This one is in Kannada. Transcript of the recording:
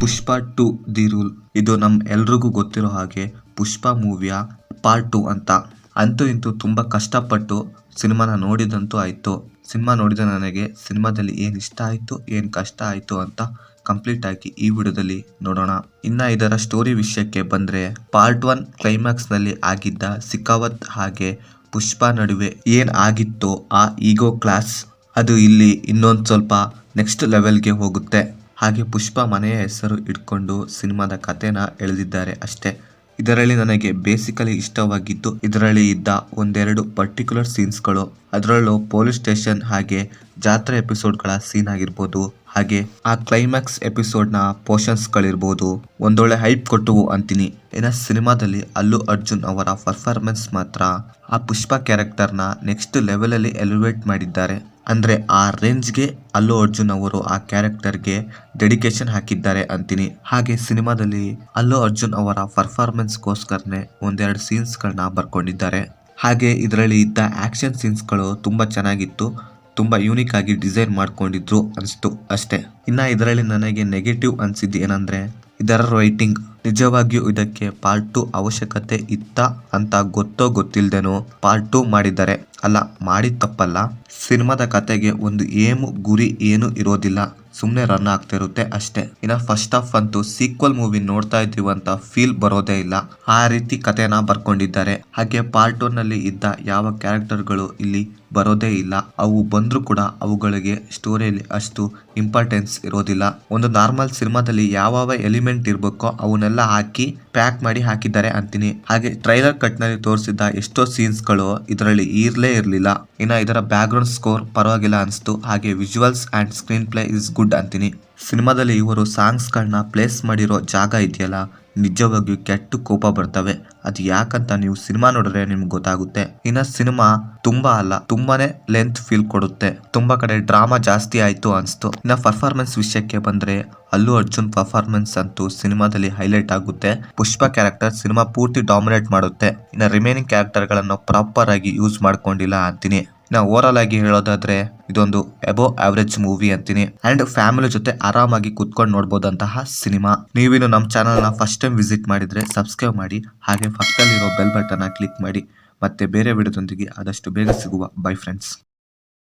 Pushpa 2 the rule. ಇದು ಎಲ್ರಿಗೂ ಗೊತ್ತಿರೋ ಹಾಗೆ ಪುಷ್ಪ ಮೂವಿಯ ಪಾರ್ಟ್ 2 ಅಂತ. ಅಂತೂ ಇಂತೂ ತುಂಬಾ ಕಷ್ಟಪಟ್ಟು ಸಿನಿಮಾನ ನೋಡಿದಂತೂ ಆಯ್ತು. ಸಿನಿಮಾ ನೋಡಿದ ನನಗೆ ಸಿನಿಮಾದಲ್ಲಿ ಏನ್ ಇಷ್ಟ ಆಯ್ತು ಏನ್ ಕಷ್ಟ ಆಯ್ತು ಅಂತ ಕಂಪ್ಲೀಟ್ ಆಗಿ ಈ ವಿಡಿಯೋದಲ್ಲಿ ನೋಡೋಣ. ಇನ್ನ ಇದರ ಸ್ಟೋರಿ ವಿಷಯಕ್ಕೆ ಬಂದ್ರೆ, ಪಾರ್ಟ್ 1 ಕ್ಲೈಮ್ಯಾಕ್ಸ್ ನಲ್ಲಿ ಆಗಿದ್ದ ಸಿಖಾವತ್ ಹಾಗೆ ಪುಷ್ಪ ನಡುವೆ ಏನ್ ಆಗಿತ್ತೋ ಆ ಈಗೋ ಕ್ಲಾಸ್ ಅದು ಇಲ್ಲಿ ಇನ್ನೊಂದ್ ಸ್ವಲ್ಪ ನೆಕ್ಸ್ಟ್ ಲೆವೆಲ್ಗೆ ಹೋಗುತ್ತೆ. ಹಾಗೆ ಪುಷ್ಪ ಮನೆಯ ಹೆಸರು ಇಟ್ಕೊಂಡು ಸಿನಿಮಾದ ಕಥೆನ ಎಳೆದಿದ್ದಾರೆ ಅಷ್ಟೇ. ಇದರಲ್ಲಿ ನನಗೆ ಬೇಸಿಕಲಿ ಇಷ್ಟವಾಗಿದ್ದು ಇದರಲ್ಲಿ ಇದ್ದ ಒಂದೆರಡು ಪರ್ಟಿಕ್ಯುಲರ್ ಸೀನ್ಸ್ಗಳು. ಅದರಲ್ಲೂ ಪೊಲೀಸ್ ಸ್ಟೇಷನ್ ಹಾಗೆ ಜಾತ್ರೆ ಎಪಿಸೋಡ್ಗಳ ಸೀನ್ ಆಗಿರ್ಬೋದು, ಹಾಗೆ ಆ ಕ್ಲೈಮ್ಯಾಕ್ಸ್ ಎಪಿಸೋಡ್ನ ಪೋರ್ಷನ್ಸ್ಗಳಿರ್ಬೋದು ಒಂದೊಳ್ಳೆ ಹೈಪ್ ಕೊಟ್ಟವು ಅಂತೀನಿ. ಇನ್ನು ಸಿನಿಮಾದಲ್ಲಿ ಅಲ್ಲು ಅರ್ಜುನ್ ಅವರ ಪರ್ಫಾರ್ಮೆನ್ಸ್ ಮಾತ್ರ ಆ ಪುಷ್ಪ ಕ್ಯಾರೆಕ್ಟರ್ನ ನೆಕ್ಸ್ಟ್ ಲೆವೆಲ್ ಅಲ್ಲಿ ಎಲಿವೇಟ್ ಮಾಡಿದ್ದಾರೆ. ಅಂದ್ರೆ ಆ ರೇಂಜ್ಗೆ ಅಲ್ಲು ಅರ್ಜುನ್ ಅವರು ಆ ಕ್ಯಾರೆಕ್ಟರ್ಗೆ ಡೆಡಿಕೇಶನ್ ಹಾಕಿದ್ದಾರೆ ಅಂತೀನಿ. ಹಾಗೆ ಸಿನಿಮಾದಲ್ಲಿ ಅಲ್ಲು ಅರ್ಜುನ್ ಅವರ ಪರ್ಫಾರ್ಮೆನ್ಸ್ಗೋಸ್ಕರನೇ ಒಂದೆರಡು ಸೀನ್ಸ್ ಗಳನ್ನ ಬರ್ಕೊಂಡಿದ್ದಾರೆ. ಹಾಗೆ ಇದರಲ್ಲಿ ಇದ್ದ ಆಕ್ಷನ್ ಸೀನ್ಸ್ ಗಳು ತುಂಬಾ ಚೆನ್ನಾಗಿತ್ತು, ತುಂಬಾ ಯೂನಿಕ್ ಆಗಿ ಡಿಸೈನ್ ಮಾಡ್ಕೊಂಡಿದ್ರು ಅನಿಸ್ತು ಅಷ್ಟೇ. ಇನ್ನ ಇದರಲ್ಲಿ ನನಗೆ ನೆಗೆಟಿವ್ ಅನ್ಸಿದ್ದು ಏನಂದ್ರೆ ಇದರ ರೈಟಿಂಗ್. ನಿಜವಾಗಿಯೂ ಇದಕ್ಕೆ ಪಾರ್ಟ್ 2 ಅವಶ್ಯಕತೆ ಇತ್ತ ಅಂತ ಗೊತ್ತೋ ಗೊತ್ತಿಲ್ದೇನೋ ಪಾರ್ಟ್ 2 ಮಾಡಿದ್ದಾರೆ. ಅಲ್ಲ, ಮಾಡಿದ ತಪ್ಪಲ್ಲ, ಸಿನಿಮಾದ ಕತೆಗೆ ಒಂದು ಏಮು ಗುರಿ ಏನು ಇರೋದಿಲ್ಲ, ಸುಮ್ನೆ ರನ್ ಆಗ್ತಿರುತ್ತೆ ಅಷ್ಟೇ. ಇನ್ನ ಫಸ್ಟ್ ಹಾಫ್ ಅಂತೂ ಸೀಕ್ವಲ್ ಮೂವಿ ನೋಡ್ತಾ ಇದೀವಂತ ಫೀಲ್ ಬರೋದೇ ಇಲ್ಲ, ಆ ರೀತಿ ಕಥೆನ ಬರ್ಕೊಂಡಿದ್ದಾರೆ. ಹಾಗೆ ಪಾರ್ಟ್ 1 ನಲ್ಲಿ ಇದ್ದ ಯಾವ ಕ್ಯಾರೆಕ್ಟರ್ಗಳು ಇಲ್ಲಿ ಬರೋದೇ ಇಲ್ಲ. ಅವು ಬಂದ್ರು ಕೂಡ ಅವುಗಳಿಗೆ ಸ್ಟೋರಿಯಲ್ಲಿ ಅಷ್ಟು ಇಂಪಾರ್ಟೆನ್ಸ್ ಇರೋದಿಲ್ಲ. ಒಂದು ನಾರ್ಮಲ್ ಸಿನಿಮಾದಲ್ಲಿ ಯಾವ ಎಲಿಮೆಂಟ್ ಇರ್ಬೇಕೋ ಅವನ್ನೆಲ್ಲ ಹಾಕಿ ಪ್ಯಾಕ್ ಮಾಡಿ ಹಾಕಿದ್ದಾರೆ ಅಂತೀನಿ. ಹಾಗೆ ಟ್ರೈಲರ್ ಕಟ್ ನಲ್ಲಿ ತೋರಿಸಿದ ಎಷ್ಟೋ ಸೀನ್ಸ್ ಗಳು ಇದರಲ್ಲಿ ಇರ್ಲೇ ಇರ್ಲಿಲ್ಲ. ಇನ್ನ ಇದರ ಬ್ಯಾಕ್ ಗ್ರೌಂಡ್ ಸ್ಕೋರ್ ಪರವಾಗಿಲ್ಲ ಅನಿಸ್ತು. ಹಾಗೆ visuals and screen play is good ಅಂತೀನಿ. ಸಿನಿಮಾದಲ್ಲಿ ಇವರು ಸಾಂಗ್ಸ್ ಗಳನ್ನ ಪ್ಲೇಸ್ ಮಾಡಿರೋ ಜಾಗ ಇದೆಯಲ್ಲ, ನಿಜವಾಗಿಯೂ ಕೆಟ್ಟ ಕೋಪ ಬರ್ತವೆ. ಅದು ಯಾಕಂತ ನೀವು ಸಿನಿಮಾ ನೋಡಿದ್ರೆ ನಿಮ್ಗೆ ಗೊತ್ತಾಗುತ್ತೆ. ಇನ್ನ ಸಿನಿಮಾ ತುಂಬಾ ಅಲ್ಲ, ತುಂಬಾನೇ ಲೆಂತ್ ಫೀಲ್ ಕೊಡುತ್ತೆ. ತುಂಬಾ ಕಡೆ ಡ್ರಾಮಾ ಜಾಸ್ತಿ ಆಯ್ತು ಅನ್ಸ್ತು. ಇನ್ನ ಪರ್ಫಾರ್ಮೆನ್ಸ್ ವಿಷಯಕ್ಕೆ ಬಂದ್ರೆ ಅಲ್ಲು ಅರ್ಜುನ್ ಪರ್ಫಾರ್ಮೆನ್ಸ್ ಅಂತೂ ಸಿನಿಮಾದಲ್ಲಿ ಹೈಲೈಟ್ ಆಗುತ್ತೆ. ಪುಷ್ಪ ಕ್ಯಾರೆಕ್ಟರ್ ಸಿನಿಮಾ ಪೂರ್ತಿ ಡಾಮಿನೇಟ್ ಮಾಡುತ್ತೆ. ಇನ್ನ ರಿಮೈನಿಂಗ್ ಕ್ಯಾರೆಕ್ಟರ್ ಗಳನ್ನ ಪ್ರಾಪರ್ ಆಗಿ ಯೂಸ್ ಮಾಡ್ಕೊಂಡಿಲ್ಲ ಅಂತೀನಿ. ಇನ್ನ ಓವರ್ ಆಗಿ ಹೇಳೋದಾದ್ರೆ ಇದೊಂದು ಅಬೌವ್ ಆವರೇಜ್ ಮೂವಿ ಅಂತೀನಿ. ಅಂಡ್ ಫ್ಯಾಮಿಲಿ ಜೊತೆ ಆರಾಮಾಗಿ ಕುತ್ಕೊಂಡು ನೋಡಬಹುದಂತಹ ಸಿನಿಮಾ. ನೀವಿನ್ನು ನಮ್ಮ ಚಾನಲ್ ನ ಫಸ್ಟ್ ಟೈಮ್ ವಿಸಿಟ್ ಮಾಡಿದ್ರೆ ಸಬ್ಸ್ಕ್ರೈಬ್ ಮಾಡಿ, ಹಾಗೆ ಪಕ್ಕದಲ್ಲಿರೋ ಬೆಲ್ ಬಟನ್ ಕ್ಲಿಕ್ ಮಾಡಿ. ಮತ್ತೆ ಬೇರೆ ವಿಡಿಯೋದೊಂದಿಗೆ ಆದಷ್ಟು ಬೇಗ ಸಿಗುವ. By friends.